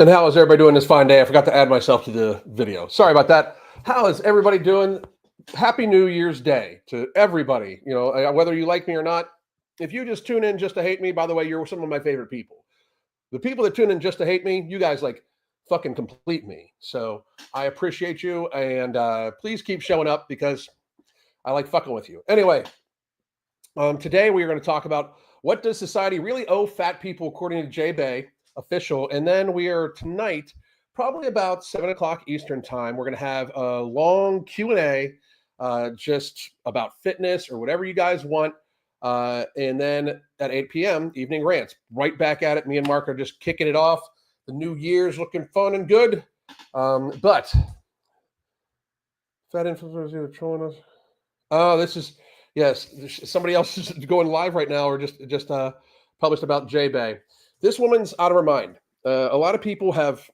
And how is everybody doing this fine day? I forgot to add myself to the video. Sorry about that. How is everybody doing? Happy New Year's Day to everybody. You know, whether you like me or not. If you just tune in just to hate me, by the way, you're some of my favorite people. The people that tune in just to hate me, you guys like fucking complete me. So I appreciate you, and please keep showing up because I like fucking with you. Anyway, today we are going to talk about what does society really owe fat people according to JaeBae official, and then we are tonight, probably about 7 o'clock Eastern time. We're going to have a long Q&A, just about fitness or whatever you guys want, and then at 8 p.m. evening rants. Right back at it. Me and Mark are just kicking it off. The new year's looking fun and good, but fat influencers are trolling us. Oh, this is. Yes, somebody else is going live right now, or just published about JaeBae. This woman's out of her mind. A lot of people have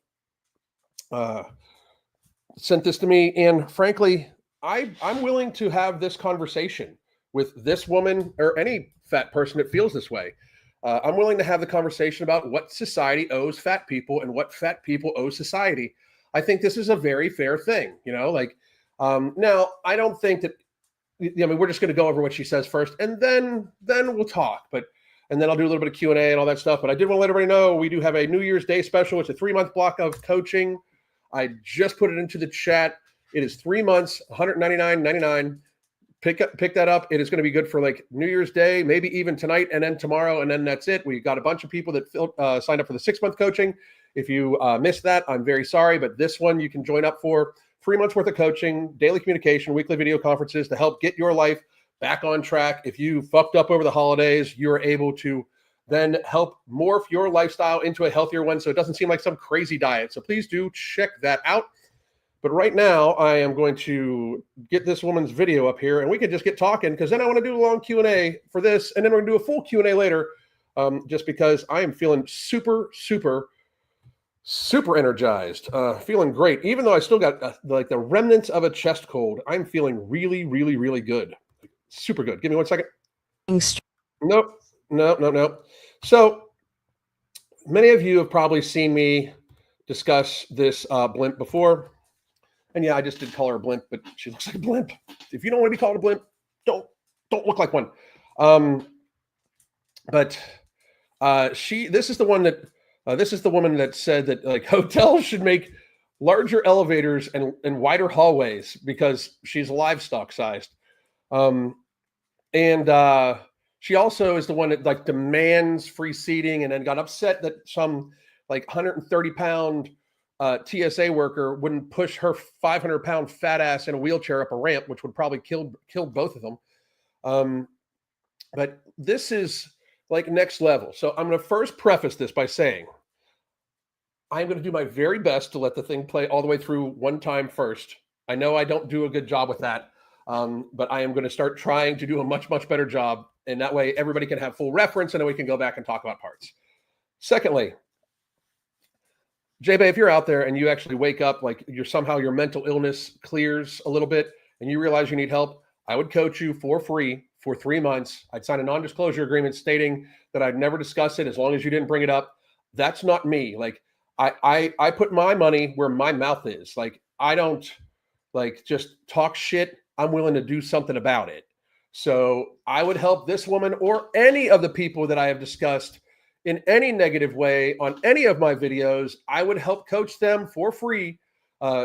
sent this to me, and frankly, I'm willing to have this conversation with this woman or any fat person that feels this way. I'm willing to have the conversation about what society owes fat people and what fat people owe society. I think this is a very fair thing. You know, like now I don't think that. I mean, we're just going to go over what she says first, and then we'll talk. And then I'll do a little bit of Q&A and all that stuff. But I did want to let everybody know we do have a New Year's Day special. It's a 3-month block of coaching. I just put it into the chat. It is 3 months, $199.99. Pick that up. It is going to be good for like New Year's Day, maybe even tonight, and then tomorrow, and then that's it. We got a bunch of people that signed up for the 6-month coaching. If you missed that, I'm very sorry, but this one you can join up for. 3 months worth of coaching, daily communication, weekly video conferences to help get your life back on track. If you fucked up over the holidays, you're able to then help morph your lifestyle into a healthier one so it doesn't seem like some crazy diet. So please do check that out. But right now, I am going to get this woman's video up here, and we can just get talking, because then I want to do a long Q&A for this, and then we're going to do a full Q&A later, just because I am feeling super energized, feeling great. Even though I still got like the remnants of a chest cold, I'm feeling really good. Super good. Give me 1 second. Nope. So many of you have probably seen me discuss this blimp before. And yeah, I just did call her a blimp, but she looks like a blimp. If you don't want to be called a blimp, don't look like one. But this is the one that this is the woman that said that like hotels should make larger elevators and wider hallways because she's livestock sized. She also is the one that like demands free seating and then got upset that some like 130-pound TSA worker wouldn't push her 500-pound fat ass in a wheelchair up a ramp, which would probably kill both of them. But this is like next level. So I'm going to first preface this by saying I'm going to do my very best to let the thing play all the way through one time first. I know I don't do a good job with that, but I am going to start trying to do a much better job. And that way everybody can have full reference, and then we can go back and talk about parts. Secondly, JaeBae, if you're out there and you actually wake up like somehow your mental illness clears a little bit and you realize you need help, I would coach you for free for 3 months. I'd sign a non-disclosure agreement stating that I'd never discuss it as long as you didn't bring it up. That's not me. Like I put my money where my mouth is. Like I don't like just talk shit. I'm willing to do something about it. So I would help this woman or any of the people that I have discussed in any negative way on any of my videos. I would help coach them for free,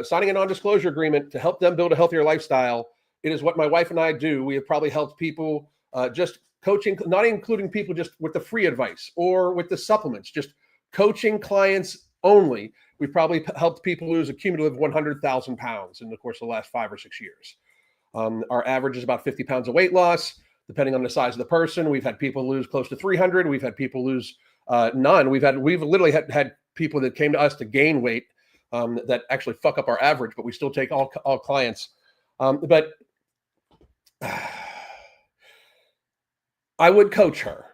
signing a non-disclosure agreement to help them build a healthier lifestyle. It is what my wife and I do. We have probably helped people just coaching, not including people just with the free advice or with the supplements, just coaching clients only. We've probably helped people lose a cumulative 100,000 pounds in the course of the last 5 or 6 years. Our average is about 50 pounds of weight loss, depending on the size of the person. We've had people lose close to 300. We've had people lose none. We've literally had people that came to us to gain weight that actually fuck up our average, but we still take all clients. But I would coach her.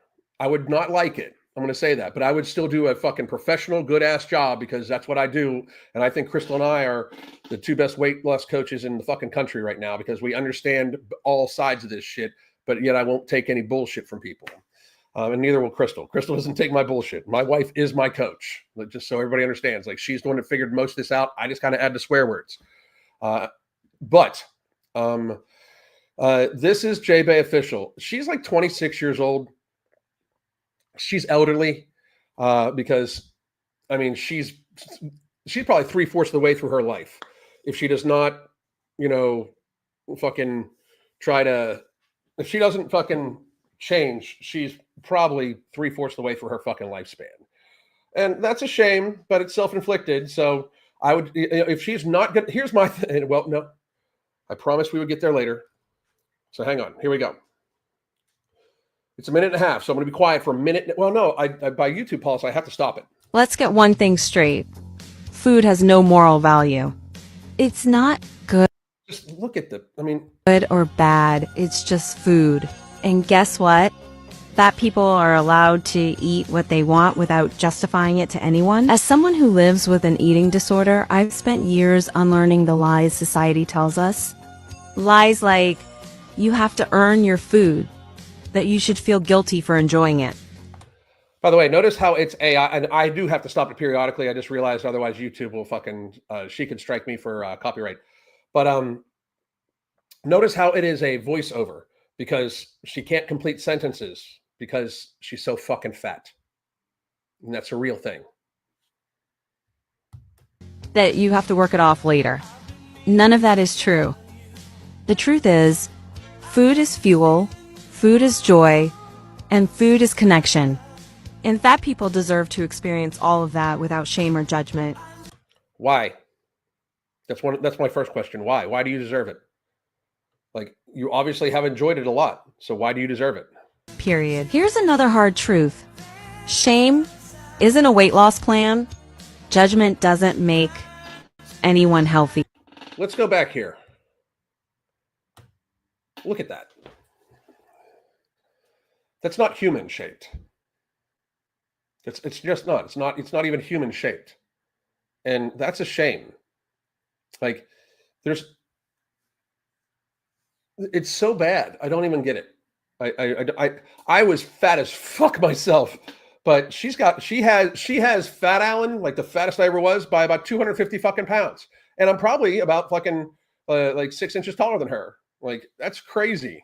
I would not like it. I'm going to say that, but I would still do a fucking professional, good ass job because that's what I do. And I think Crystal and I are the 2 best weight loss coaches in the fucking country right now because we understand all sides of this shit, but yet I won't take any bullshit from people. And neither will Crystal. Crystal doesn't take my bullshit. My wife is my coach, just so everybody understands. Like, she's the one that figured most of this out. I just kind of add the swear words. But this is JaeBae official. She's like 26 years old. She's elderly because, I mean, she's probably 3/4 of the way through her life. If she does not, fucking try to, if she doesn't fucking change, she's probably 3/4 of the way through her fucking lifespan. And that's a shame, but it's self-inflicted. So I would, if she's not good, here's my thing. Well, no, I promised we would get there later. So hang on, here we go. It's a minute and a half, so I'm going to be quiet for a minute. Well, no, I by YouTube policy, I have to stop it. Let's get one thing straight. Food has no moral value. It's not good. Just look at good or bad. It's just food. And guess what? Fat people are allowed to eat what they want without justifying it to anyone. As someone who lives with an eating disorder, I've spent years unlearning the lies society tells us. Lies like, you have to earn your food, that you should feel guilty for enjoying it. By the way, notice how it's AI, and I do have to stop it periodically. I just realized otherwise YouTube will fucking, she could strike me for copyright. But notice how it is a voiceover because she can't complete sentences because she's so fucking fat. And that's a real thing. That you have to work it off later. None of that is true. The truth is, food is fuel, food is joy, and food is connection. And fat people deserve to experience all of that without shame or judgment. Why? That's my first question. Why? Why do you deserve it? Like, you obviously have enjoyed it a lot. So why do you deserve it? Period. Here's another hard truth. Shame isn't a weight loss plan. Judgment doesn't make anyone healthy. Let's go back here. Look at that. That's not human shaped. It's just not. It's not even human shaped. And that's a shame. Like, it's so bad. I don't even get it. I was fat as fuck myself, but she has Fat Allen, like the fattest I ever was, by about 250 fucking pounds. And I'm probably about fucking like 6 inches taller than her. Like, that's crazy.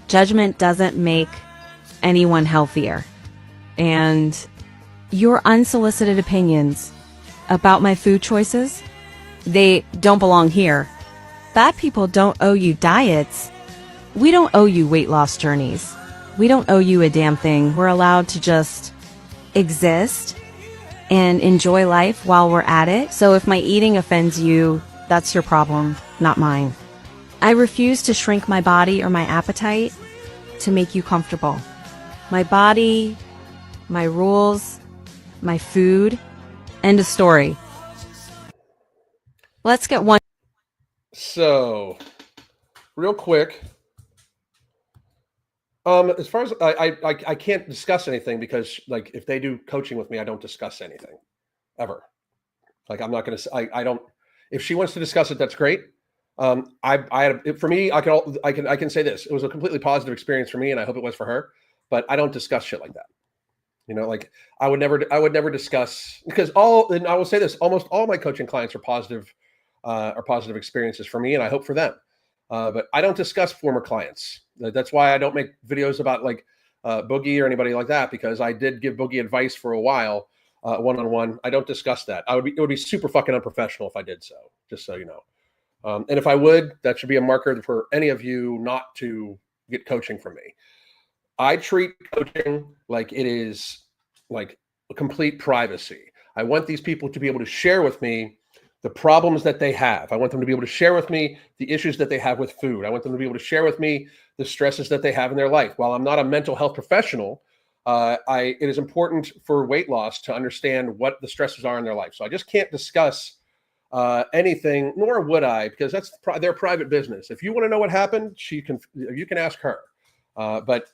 Judgment doesn't make anyone healthier. And your unsolicited opinions about my food choices, they don't belong here. Fat people don't owe you diets. We don't owe you weight loss journeys. We don't owe you a damn thing. We're allowed to just exist and enjoy life while we're at it. So if my eating offends you, that's your problem, not mine. I refuse to shrink my body or my appetite to make you comfortable. My body, my rules, my food, end of story. Let's get one. So, real quick, as far as I can't discuss anything because, like, if they do coaching with me, I don't discuss anything ever. Like, I'm not going to. I don't. If she wants to discuss it, that's great. For me, I can say this. It was a completely positive experience for me, and I hope it was for her. But I don't discuss shit like that. Like, I would never discuss, because and I will say this, almost all my coaching clients are positive experiences for me, and I hope for them. But I don't discuss former clients. That's why I don't make videos about like Boogie or anybody like that, because I did give Boogie advice for a while, one-on-one. I don't discuss that. It would be super fucking unprofessional if I did so, just so you know. And if I would, that should be a marker for any of you not to get coaching from me. I treat coaching like it is like a complete privacy. I want these people to be able to share with me the problems that they have. I want them to be able to share with me the issues that they have with food. I want them to be able to share with me the stresses that they have in their life. While I'm not a mental health professional, it is important for weight loss to understand what the stresses are in their life. So I just can't discuss anything, nor would I, because that's their private business. If you want to know what happened, you can ask her. But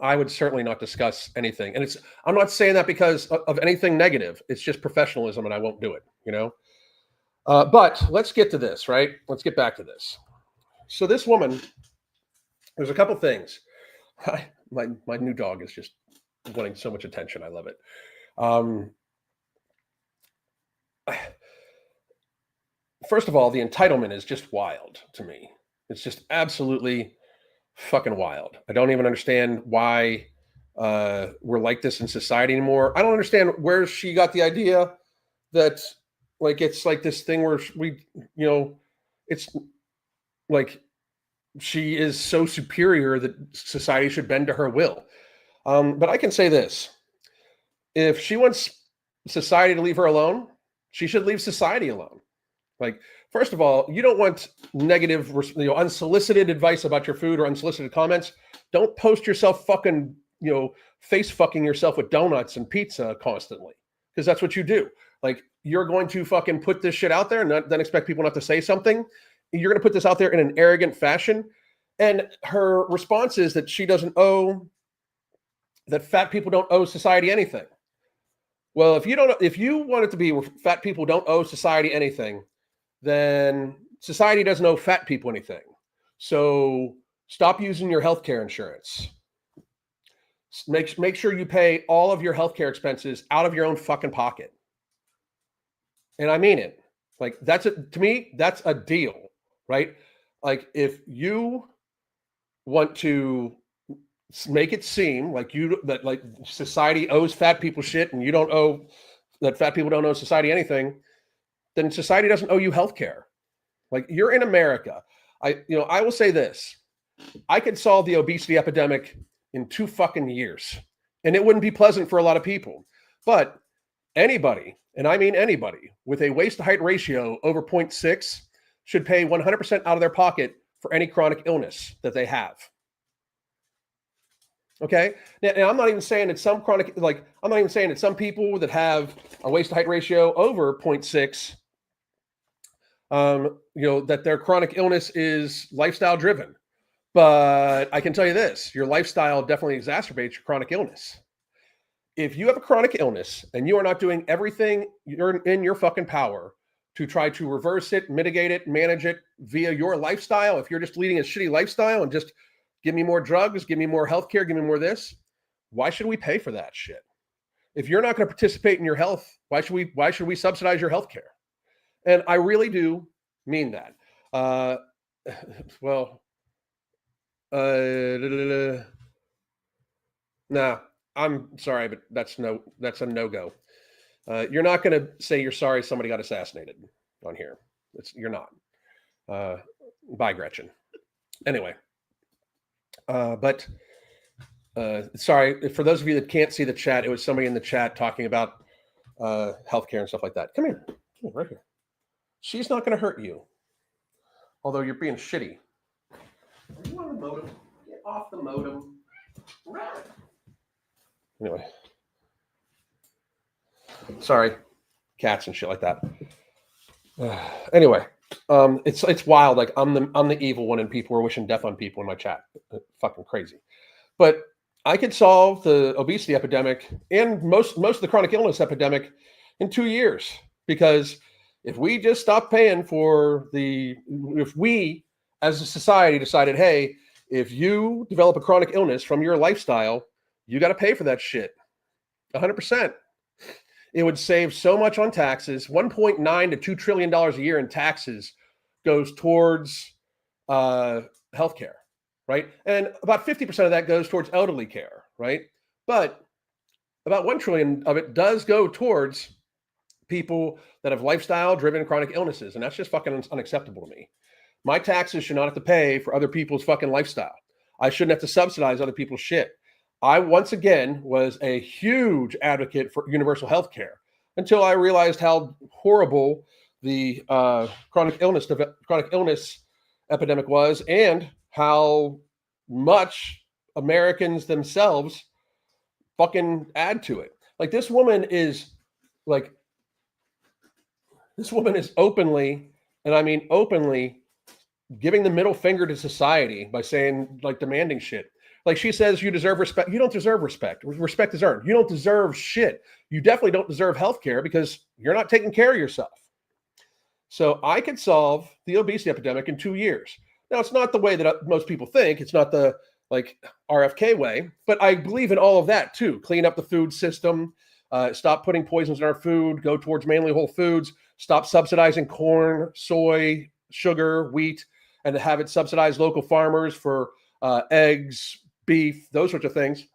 I would certainly not discuss anything. And I'm not saying that because of anything negative. It's just professionalism, and I won't do it, But let's get to this, right? Let's get back to this. So this woman There's a couple things. My new dog is just wanting so much attention. I love it. First of all, the entitlement is just wild to me. It's just absolutely fucking wild. I don't even understand why we're like this in society anymore. I don't understand where she got the idea that like it's like this thing where it's like she is so superior that society should bend to her will. But I can say this: if she wants society to leave her alone, she should leave society alone. Like, first of all, you don't want negative, unsolicited advice about your food or unsolicited comments. Don't post yourself fucking, face fucking yourself with donuts and pizza constantly, because that's what you do. Like, you're going to fucking put this shit out there and then expect people not to say something. You're going to put this out there in an arrogant fashion. And her response is that that fat people don't owe society anything. Well, if you want it to be where fat people don't owe society anything, then society doesn't owe fat people anything. So stop using your healthcare insurance. Make sure you pay all of your healthcare expenses out of your own fucking pocket. And I mean it. Like, to me, that's a deal, right? Like, if you want to make it seem like that society owes fat people shit and that fat people don't owe society anything, then society doesn't owe you healthcare. Like, you're in America. I will say this: I could solve the obesity epidemic in 2 fucking years, and it wouldn't be pleasant for a lot of people. But anybody, and I mean anybody, with a waist to height ratio over 0.6 should pay 100% out of their pocket for any chronic illness that they have. Okay. Now I'm not even saying that some people that have a waist to height ratio over 0.6, that their chronic illness is lifestyle driven. But I can tell you this: your lifestyle definitely exacerbates your chronic illness. If you have a chronic illness and you are not doing everything in your fucking power to try to reverse it, mitigate it, manage it via your lifestyle, if you're just leading a shitty lifestyle and just give me more drugs, give me more healthcare, give me more this, why should we pay for that shit? If you're not going to participate in your health, why should we subsidize your healthcare? And I really do mean that. Nah, I'm sorry, but that's a no-go. You're not going to say you're sorry somebody got assassinated on here. You're not. Bye, Gretchen. Anyway, sorry for those of you that can't see the chat. It was somebody in the chat talking about healthcare and stuff like that. Come here, right here. She's not going to hurt you, although you're being shitty. Are you on the modem? Get off the modem. Anyway, sorry, cats and shit like that. Anyway, it's wild. Like, I'm the evil one, and people are wishing death on people in my chat. Fucking crazy. But I could solve the obesity epidemic and most of the chronic illness epidemic in 2 years, because if we just stop paying if we as a society decided, hey, if you develop a chronic illness from your lifestyle, you got to pay for that shit 100%. It would save so much on taxes. $1.9 to $2 trillion a year in taxes goes towards healthcare, right? And about 50% of that goes towards elderly care, right? But about $1 trillion of it does go towards people that have lifestyle-driven chronic illnesses, and that's just fucking unacceptable to me. My taxes should not have to pay for other people's fucking lifestyle. I shouldn't have to subsidize other people's shit. I, once again, was a huge advocate for universal health care until I realized how horrible the chronic illness epidemic was, and how much Americans themselves fucking add to it. Like, this woman is openly, and I mean openly, giving the middle finger to society by saying, like, demanding shit. Like, she says, you deserve respect. You don't deserve respect. Respect is earned. You don't deserve shit. You definitely don't deserve health care because you're not taking care of yourself. So I could solve the obesity epidemic in 2 years. Now, it's not the way that most people think. It's not the like RFK way, but I believe in all of that too. Clean up the food system, stop putting poisons in our food, go towards mainly whole foods, stop subsidizing corn, soy, sugar, wheat, and have it subsidize local farmers for eggs, beef, those sorts of things.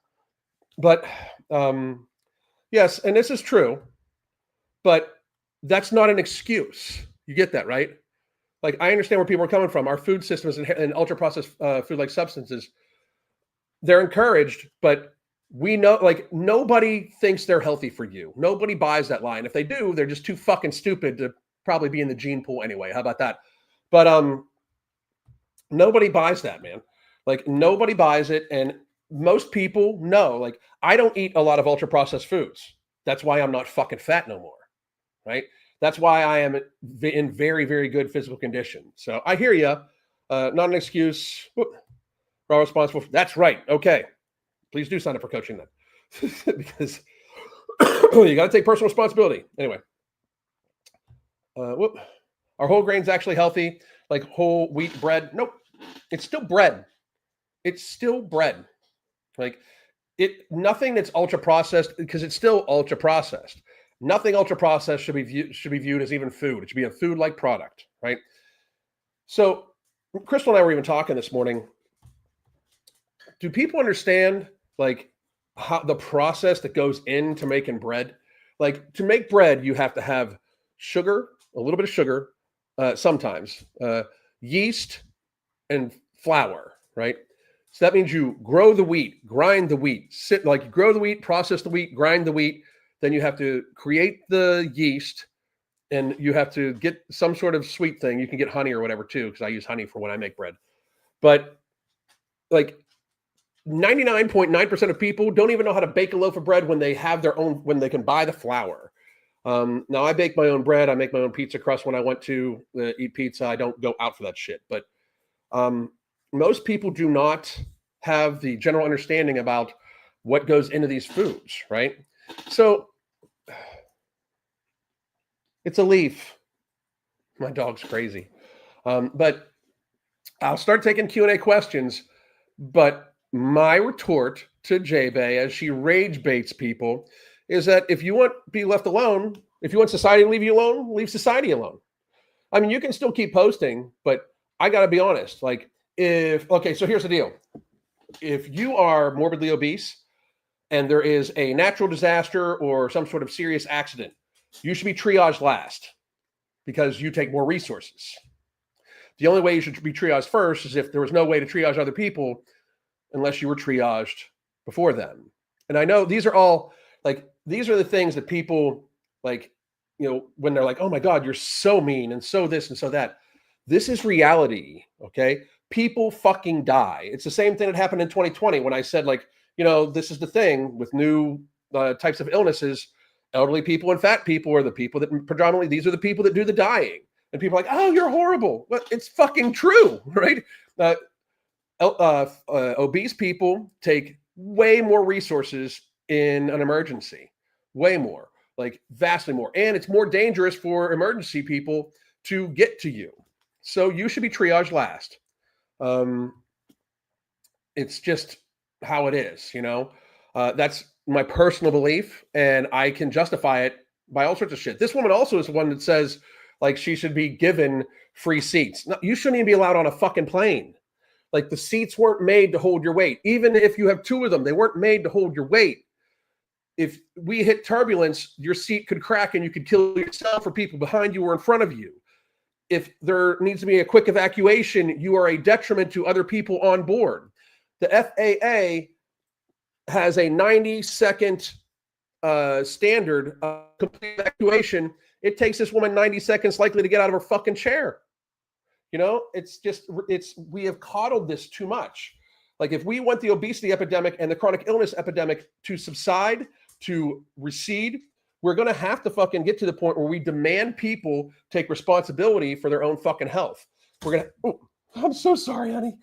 But yes, and this is true, but that's not an excuse. You get that, right? Like, I understand where people are coming from. Our food systems and ultra processed food like substances, they're encouraged, but we know, like, nobody thinks they're healthy for you. Nobody buys that line. If they do, they're just too fucking stupid to probably be in the gene pool anyway. How about that? But nobody buys that, man. Like, nobody buys it, and most people know. Like, I don't eat a lot of ultra processed foods. That's why I'm not fucking fat no more, right? That's why I am in very, very good physical condition. So I hear you. Not an excuse. We're all responsible. That's right. Okay. Please do sign up for coaching then. Because you got to take personal responsibility. Anyway. Are whole grains actually healthy? Like whole wheat bread? Nope. It's still bread. It's still bread. Like nothing that's ultra processed, because it's still ultra processed. Nothing ultra processed should be viewed as even food. It should be a food-like product, right? So Crystal and I were even talking this morning. Do people understand like how the process that goes into making bread? Like, to make bread, you have to have sugar, a little bit of sugar, sometimes yeast and flour, right? So that means you grow the wheat, grind the wheat, grow the wheat, process the wheat, grind the wheat. Then you have to create the yeast, and you have to get some sort of sweet thing. You can get honey or whatever too, because I use honey for when I make bread. But like 99.9% of people don't even know how to bake a loaf of bread when they have their own, when they can buy the flour. Now I bake my own bread. I make my own pizza crust when I want to eat pizza. I don't go out for that shit. But most people do not have the general understanding about what goes into these foods, right? So it's a leaf. My dog's crazy. But I'll start taking Q&A questions. But my retort to JaeBae, as she rage baits people, is that if you want to be left alone, if you want society to leave you alone, leave society alone. I mean, you can still keep posting, but I got to be honest. Like, so here's the deal. If you are morbidly obese and there is a natural disaster or some sort of serious accident, you should be triaged last because you take more resources. The only way you should be triaged first is if there was no way to triage other people unless you were triaged before them. And I know these are all these are the things that people when they're like, oh my God, you're so mean and so this and so that. This is reality, okay? People fucking die. It's the same thing that happened in 2020 when I said, this is the thing with new types of illnesses. Elderly people and fat people are the people that predominantly, these are the people that do the dying. And people are like, oh, you're horrible. Well, it's fucking true, right? Obese people take way more resources in an emergency, way more, like vastly more. And it's more dangerous for emergency people to get to you. So you should be triaged last. It's just how it is, that's my personal belief, and I can justify it by all sorts of shit. This woman also is the one that says she should be given free seats. No, you shouldn't even be allowed on a fucking plane. Like, the seats weren't made to hold your weight. Even if you have two of them, they weren't made to hold your weight. If we hit turbulence, your seat could crack and you could kill yourself or people behind you or in front of you. If there needs to be a quick evacuation, you are a detriment to other people on board. The FAA has a 90-second standard of complete evacuation. It takes this woman 90 seconds likely to get out of her fucking chair. We have coddled this too much. Like, if we want the obesity epidemic and the chronic illness epidemic to subside, to recede, we're going to have to fucking get to the point where we demand people take responsibility for their own fucking health. I'm so sorry, honey.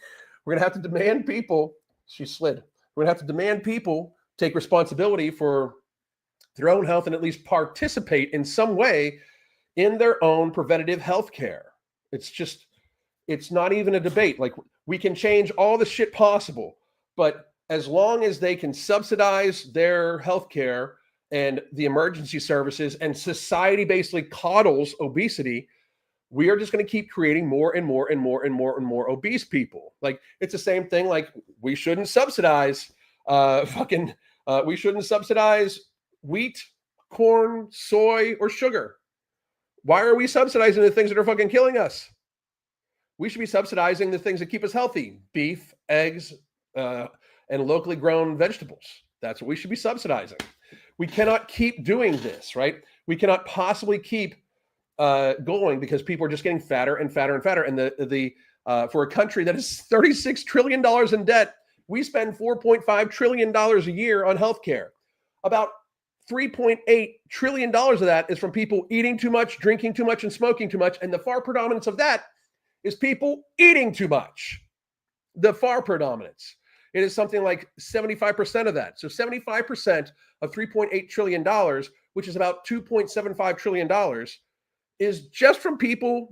We're going to have to demand people, she slid. We're going to have to demand people take responsibility for their own health and at least participate in some way in their own preventative health care. It's just, It's not even a debate. Like, we can change all the shit possible, but as long as they can subsidize their healthcare and the emergency services, and society basically coddles obesity, we are just going to keep creating more and more and more and more and more obese people. Like, it's the same thing. Like, we shouldn't subsidize we shouldn't subsidize wheat, corn, soy, or sugar. Why are we subsidizing the things that are fucking killing us? We should be subsidizing the things that keep us healthy: beef, eggs, and locally grown vegetables. That's what we should be subsidizing. We cannot keep doing this, right? We cannot possibly keep going, because people are just getting fatter and fatter and fatter. And for a country that is $36 trillion in debt, we spend $4.5 trillion a year on healthcare. About $3.8 trillion of that is from people eating too much, drinking too much, and smoking too much. And the far predominance of that is people eating too much. The far predominance. It is something like 75% of that. So 75% of $3.8 trillion, which is about $2.75 trillion, is just from people.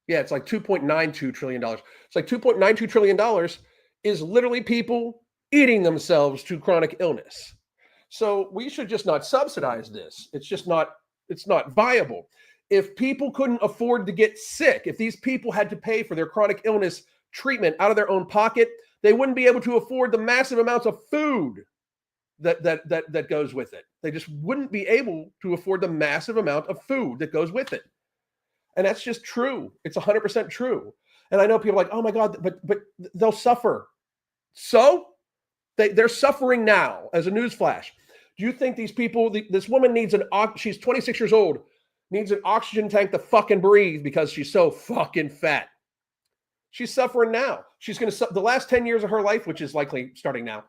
It's like $2.92 trillion. It's like $2.92 trillion is literally people eating themselves to chronic illness. So we should just not subsidize this. It's not viable. If people couldn't afford to get sick, if these people had to pay for their chronic illness treatment out of their own pocket, they wouldn't be able to afford the massive amounts of food that goes with it. They just wouldn't be able to afford the massive amount of food that goes with it. And that's just true. It's 100% true. And I know people are like, oh my God, but they'll suffer. So they're suffering now. As a newsflash, do you think these people, this woman needs she's 26 years old, needs an oxygen tank to fucking breathe because she's so fucking fat? She's suffering now. She's going to, the last 10 years of her life, which is likely starting now,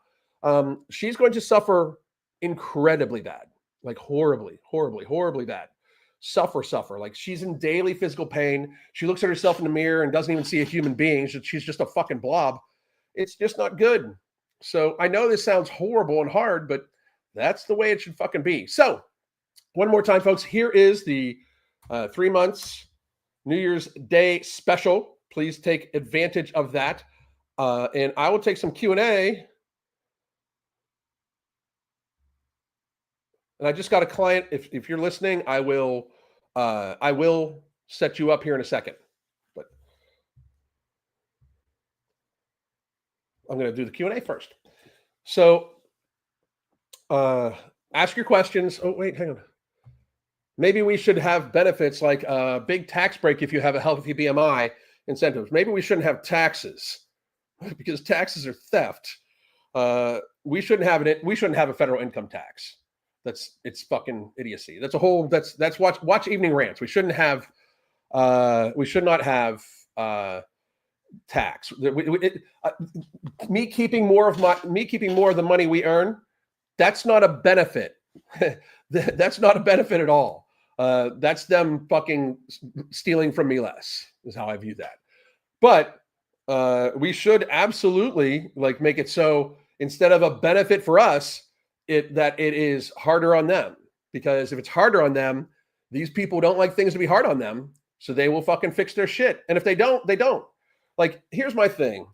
she's going to suffer incredibly bad, like horribly, horribly, horribly bad. Suffer. Like, she's in daily physical pain. She looks at herself in the mirror and doesn't even see a human being. She's just a fucking blob. It's just not good. So I know this sounds horrible and hard, but that's the way it should fucking be. So one more time, folks, here is the 3 months New Year's Day special. Please take advantage of that. And I will take some Q&A. And I just got a client. If you're listening, I will set you up here in a second. But I'm going to do the Q&A first. So ask your questions. Oh, wait, hang on. Maybe we should have benefits like a big tax break if you have a healthy BMI, incentives. Maybe we shouldn't have taxes because taxes are theft. We shouldn't have a federal income tax. It's fucking idiocy. That's watch Evening Rants. We should not have tax. Me keeping more of the money we earn, that's not a benefit. That's not a benefit at all. That's them fucking stealing from me less, is how I view that. But we should absolutely make it so instead of a benefit for us, that it is harder on them. Because if it's harder on them, these people don't like things to be hard on them, so they will fucking fix their shit. And if they don't, they don't. Like, here's my thing,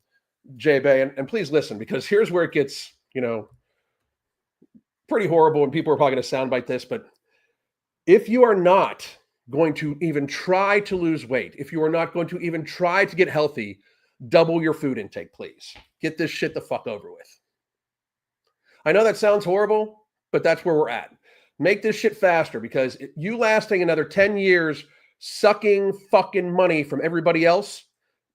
JaeBae, and please listen, because here's where it gets, pretty horrible, and people are probably going to soundbite this, but if you are not going to even try to lose weight, if you are not going to even try to get healthy, double your food intake, please. Get this shit the fuck over with. I know that sounds horrible, but that's where we're at. Make this shit faster, because you lasting another 10 years sucking fucking money from everybody else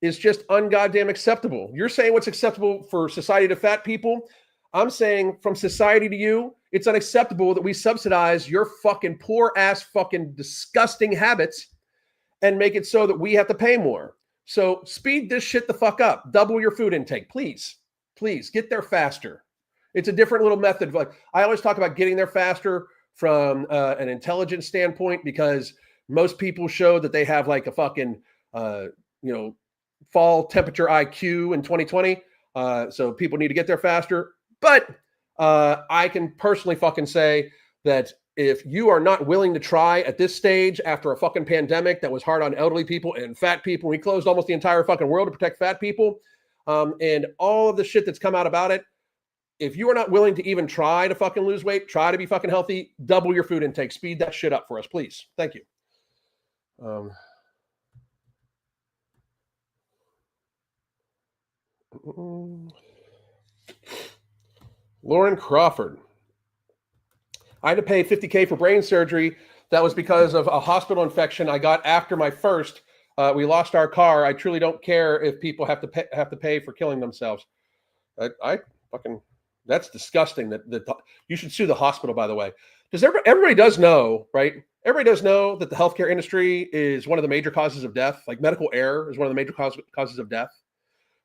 is just ungoddamn acceptable. You're saying what's acceptable for society to fat people. I'm saying from society to you, it's unacceptable that we subsidize your fucking poor ass fucking disgusting habits and make it so that we have to pay more. So speed this shit the fuck up. Double your food intake, please. Please get there faster. It's a different little method. Like, I always talk about getting there faster from an intelligence standpoint, because most people show that they have like a fucking, fall temperature IQ in 2020. So people need to get there faster. But I can personally fucking say that if you are not willing to try at this stage after a fucking pandemic that was hard on elderly people and fat people, we closed almost the entire fucking world to protect fat people, and all of the shit that's come out about it. If you are not willing to even try to fucking lose weight, try to be fucking healthy, double your food intake, speed that shit up for us, please. Thank you. Lauren Crawford. I had to pay $50K for brain surgery. That was because of a hospital infection I got after my first. We lost our car. I truly don't care if people have to pay for killing themselves. I fucking, that's disgusting. That you should sue the hospital, by the way. Does everybody does know, right? Everybody does know that the healthcare industry is one of the major causes of death. Like medical error is one of the major causes of death.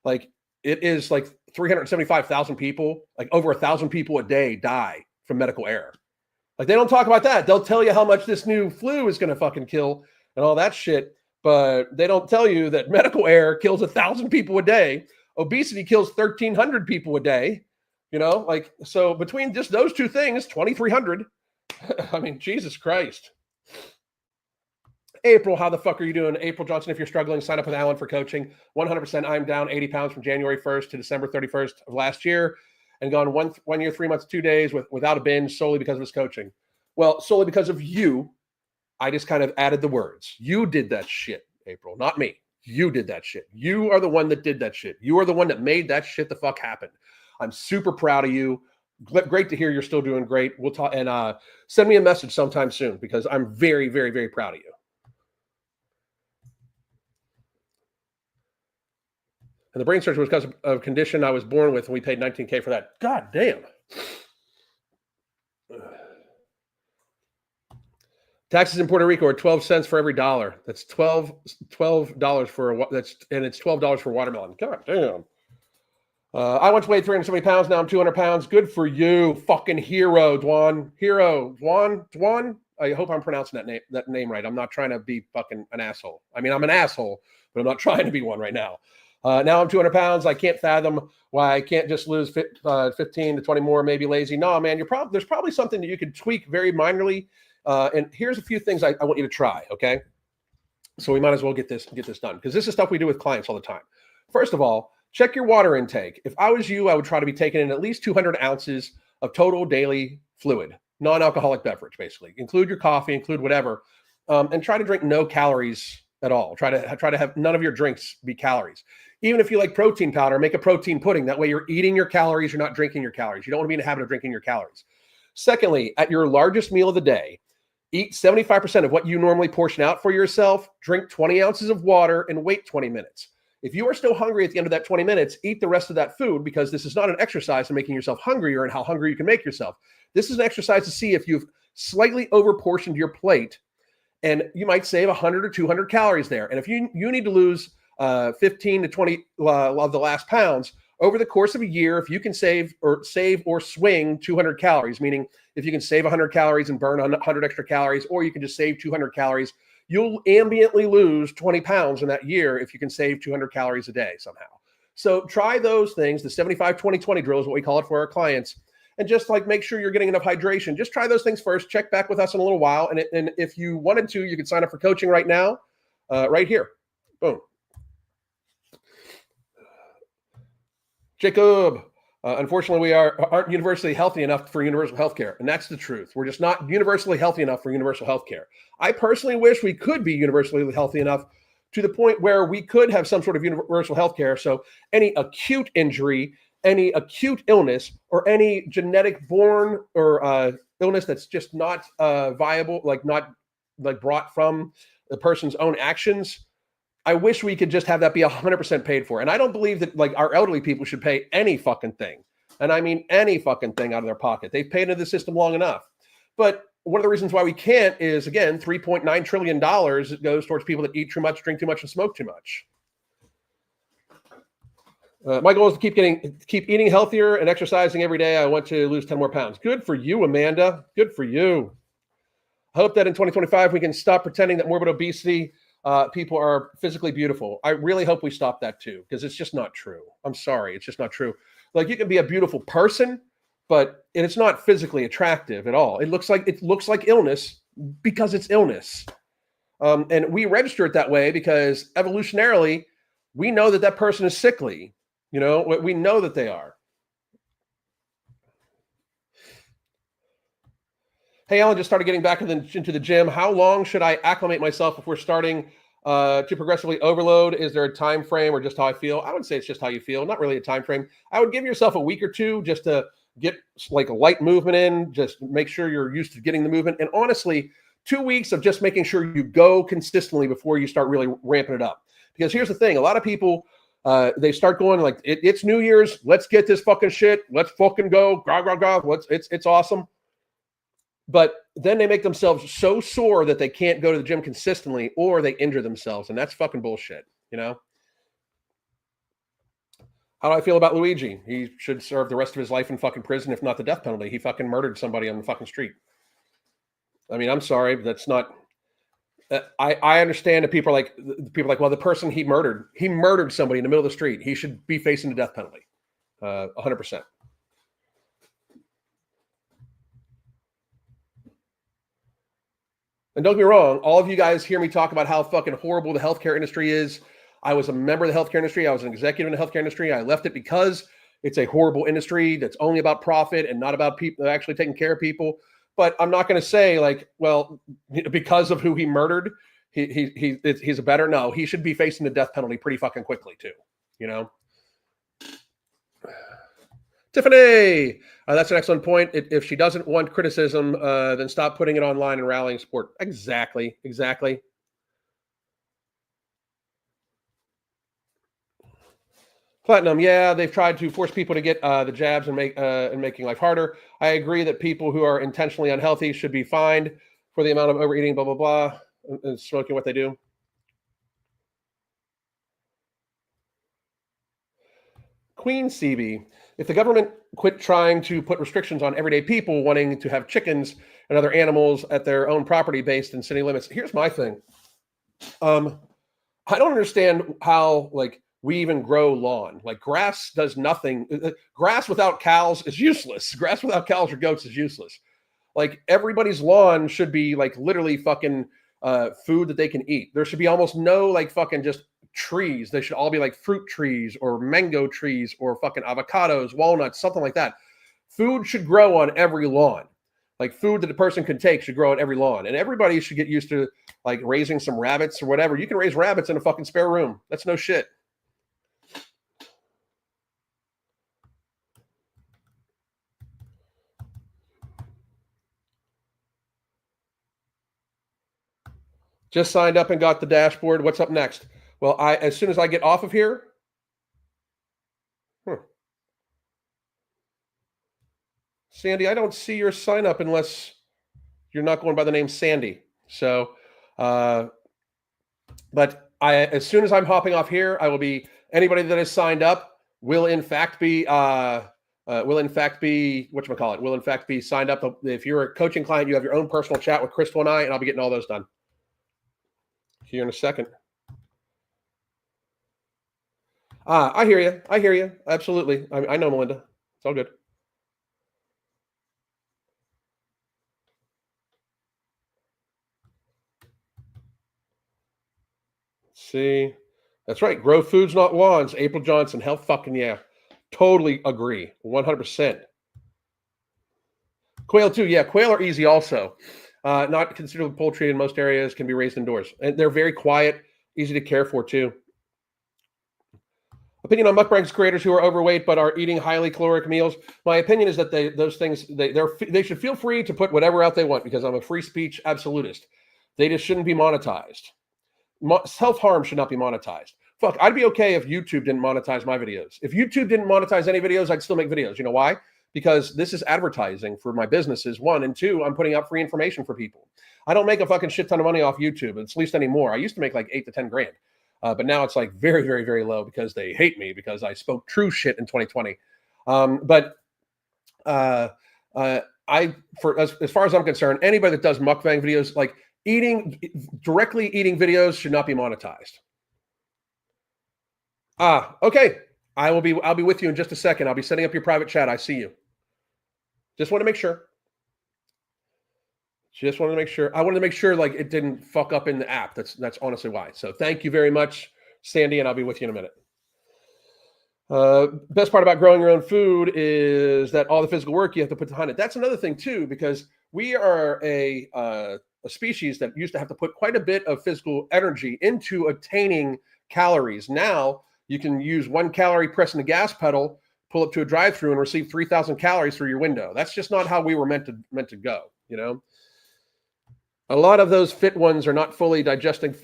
Like it is like 375,000 people, like over 1,000 people a day die from medical error. Like they don't talk about that. They'll tell you how much this new flu is going to fucking kill and all that shit. But they don't tell you that medical error kills 1,000 people a day. Obesity kills 1,300 people a day. You know, like, so between just those two things, 2,300. I mean, Jesus Christ. April, how the fuck are you doing? April Johnson, if you're struggling, sign up with Alan for coaching. 100%. I'm down 80 pounds from January 1st to December 31st of last year and gone 1 year, 3 months, 2 days without a binge solely because of his coaching. Well, solely because of you. I just kind of added the words. You did that shit, April, not me. You did that shit. You are the one that did that shit. You are the one that made that shit the fuck happen. I'm super proud of you. Great to hear you're still doing great. We'll talk and send me a message sometime soon because I'm very, very, very proud of you. And the brain surgery was because of a condition I was born with, and we paid $19K for that. God damn. Taxes in Puerto Rico are 12 cents for every dollar. That's $12 for and it's $12 for watermelon. God damn. I once weighed 370 pounds. Now I'm 200 pounds. Good for you, fucking hero, Dwan. Dwan. I hope I'm pronouncing that name right. I'm not trying to be fucking an asshole. I mean, I'm an asshole, but I'm not trying to be one right now. Now I'm 200 pounds. I can't fathom why I can't just lose 15 to 20 more, maybe lazy. No, man, there's probably something that you could tweak very minorly. And here's a few things I want you to try, okay? So we might as well get this done because this is stuff we do with clients all the time. First of all, check your water intake. If I was you, I would try to be taking in at least 200 ounces of total daily fluid, non-alcoholic beverage, basically. Include your coffee, include whatever, and try to drink no calories at all. Try to have none of your drinks be calories. Even if you like protein powder, make a protein pudding. That way you're eating your calories, you're not drinking your calories. You don't want to be in the habit of drinking your calories. Secondly, at your largest meal of the day, eat 75% of what you normally portion out for yourself, drink 20 ounces of water, and wait 20 minutes. If you are still hungry at the end of that 20 minutes, eat the rest of that food because this is not an exercise in making yourself hungrier and how hungry you can make yourself. This is an exercise to see if you've slightly overportioned your plate, and you might save 100 or 200 calories there. And if you need to lose 15 to 20 of the last pounds over the course of a year, if you can save or swing 200 calories, meaning if you can save 100 calories and burn 100 extra calories, or you can just save 200 calories, you'll ambiently lose 20 pounds in that year if you can save 200 calories a day somehow. So try those things. The 75-20-20 drill is what we call it for our clients. And just like make sure you're getting enough hydration. Just try those things first. Check back with us in a little while. And if you wanted to, you could sign up for coaching right now, right here. Boom. Jacob, unfortunately, we aren't universally healthy enough for universal health care. And that's the truth. We're just not universally healthy enough for universal health care. I personally wish we could be universally healthy enough to the point where we could have some sort of universal health care. So any acute injury, any acute illness, or any genetic born or illness that's just not viable, not brought from the person's own actions, I wish we could just have that be 100% paid for. And I don't believe that our elderly people should pay any fucking thing. And I mean any fucking thing out of their pocket. They've paid into the system long enough. But one of the reasons why we can't is, again, $3.9 trillion that goes towards people that eat too much, drink too much, and smoke too much. My goal is to keep eating healthier and exercising every day. I want to lose 10 more pounds. Good for you, Amanda. Good for you. I hope that in 2025 we can stop pretending that morbid obesity people are physically beautiful. I really hope we stop that too, because it's just not true. I'm sorry. It's just not true. You can be a beautiful person, but it's not physically attractive at all. It looks like illness because it's illness. And we register it that way because evolutionarily, we know that person is sickly. You know, we know that they are. Hey, Alan, just started getting back into the gym. How long should I acclimate myself before starting to progressively overload? Is there a time frame or just how I feel? I would say it's just how you feel, not really a time frame. I would give yourself a week or two just to get like a light movement in, just make sure you're used to getting the movement. And honestly, 2 weeks of just making sure you go consistently before you start really ramping it up. Because here's the thing, a lot of people, they start going like, it's New Year's, let's get this fucking shit, let's fucking go, it's awesome. But then they make themselves so sore that they can't go to the gym consistently, or they injure themselves, and that's fucking bullshit, you know? How do I feel about Luigi? He should serve the rest of his life in fucking prison, if not the death penalty. He fucking murdered somebody on the fucking street. I mean, I'm sorry, but that's not... I understand that people are like, well, the person he murdered somebody in the middle of the street. He should be facing the death penalty. 100%. And don't get me wrong, all of you guys hear me talk about how fucking horrible the healthcare industry is. I was a member of the healthcare industry. I was an executive in the healthcare industry. I left it because it's a horrible industry that's only about profit and not about people actually taking care of people. But I'm not going to say like, well, because of who he murdered, he's a better. No, he should be facing the death penalty pretty fucking quickly too. You know. Tiffany, that's an excellent point. If she doesn't want criticism, then stop putting it online and rallying support. Exactly. Platinum, yeah, they've tried to force people to get the jabs and making life harder. I agree that people who are intentionally unhealthy should be fined for the amount of overeating, blah, blah, blah, and smoking what they do. Queen CB, if the government quit trying to put restrictions on everyday people wanting to have chickens and other animals at their own property based in city limits, here's my thing. I don't understand how like we even grow lawn. Like grass does nothing. Grass without cows is useless. Grass without cows or goats is useless. Like everybody's lawn should be like literally fucking food that they can eat. There should be almost no like fucking just trees. They should all be like fruit trees or mango trees or fucking avocados, walnuts, something like that. Food should grow on every lawn. Like food that a person can take should grow on every lawn. And everybody should get used to like raising some rabbits or whatever. You can raise rabbits in a fucking spare room. That's no shit. Just signed up and got the dashboard. What's up next? Well, as soon as I get off of here, Sandy, I don't see your sign up unless you're not going by the name Sandy. So, but as soon as I'm hopping off here, I will be, anybody that is signed up will in fact be signed up. If you're a coaching client, you have your own personal chat with Crystal and I'll be getting all those done here in a second. I hear you. Absolutely. I know, Melinda. It's all good. See, that's right. Grow foods, not lawns. April Johnson, hell fucking yeah. Totally agree. 100%. Quail too. Yeah, quail are easy also. Not considered poultry in most areas, can be raised indoors. And they're very quiet, easy to care for too. Opinion on mukbangs creators who are overweight but are eating highly caloric meals. My opinion is that they should feel free to put whatever out they want because I'm a free speech absolutist. They just shouldn't be monetized. Self-harm should not be monetized. Fuck, I'd be okay if YouTube didn't monetize my videos. If YouTube didn't monetize any videos, I'd still make videos. You know why? Because this is advertising for my businesses, one. And two, I'm putting out free information for people. I don't make a fucking shit ton of money off YouTube, at least anymore. I used to make like 8 to 10 grand. But now it's like very, very, very low because they hate me because I spoke true shit in 2020. As far as I'm concerned, anybody that does mukbang videos, like directly eating videos should not be monetized. Okay. I'll be with you in just a second. I'll be setting up your private chat. I see you. Just want to make sure. Just wanted to make sure. I wanted to make sure like it didn't fuck up in the app. That's honestly why. So thank you very much, Sandy, and I'll be with you in a minute. Best part about growing your own food is that all the physical work you have to put behind it. That's another thing too, because we are a species that used to have to put quite a bit of physical energy into attaining calories. Now you can use 1 calorie pressing the gas pedal, pull up to a drive-through, and receive 3,000 calories through your window. That's just not how we were meant to go. You know. A lot of those fit ones are not fully digesting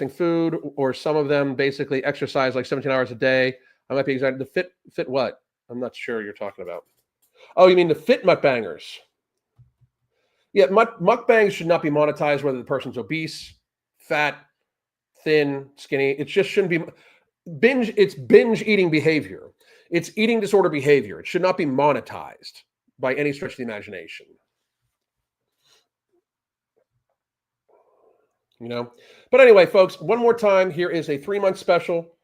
food, or some of them basically exercise like 17 hours a day. I might be excited. The fit what? I'm not sure you're talking about. Oh, you mean the fit mukbangers? Yeah, mukbangs should not be monetized whether the person's obese, fat, thin, skinny. It just shouldn't be binge. It's binge eating behavior. It's eating disorder behavior. It should not be monetized by any stretch of the imagination. You know, but anyway, folks, one more time, here is a 3-month special,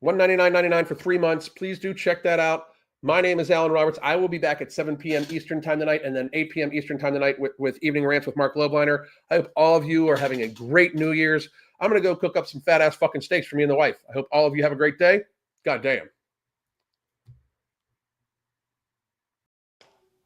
$199.99 for 3 months. Please do check that out. My name is Alan Roberts. I will be back at 7 p.m. Eastern time tonight, and then 8 p.m. Eastern time tonight with Evening Rants with Mark Lobliner. I hope all of you are having a great New Year's. I'm going to go cook up some fat ass fucking steaks for me and the wife. I hope all of you have a great day. God damn.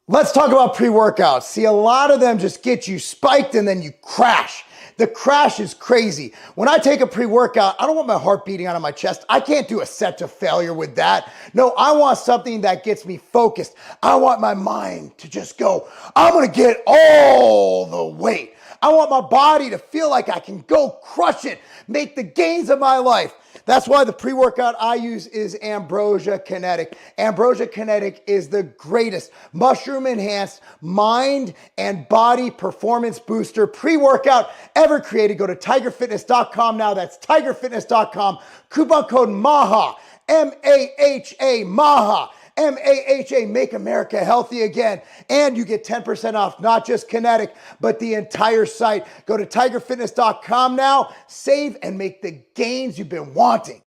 Let's talk about pre-workouts. See, a lot of them just get you spiked and then you crash. The crash is crazy. When I take a pre-workout, I don't want my heart beating out of my chest. I can't do a set to failure with that. No, I want something that gets me focused. I want my mind to just go, I'm gonna get all the weight. I want my body to feel like I can go crush it, make the gains of my life. That's why the pre-workout I use is Ambrosia Kinetic. Ambrosia Kinetic is the greatest mushroom-enhanced mind and body performance booster pre-workout ever created. Go to tigerfitness.com now. That's tigerfitness.com. Coupon code MAHA, M-A-H-A, MAHA. MAHA, Make America Healthy Again. And you get 10% off, not just Kinetic, but the entire site. Go to tigerfitness.com now, save and make the gains you've been wanting.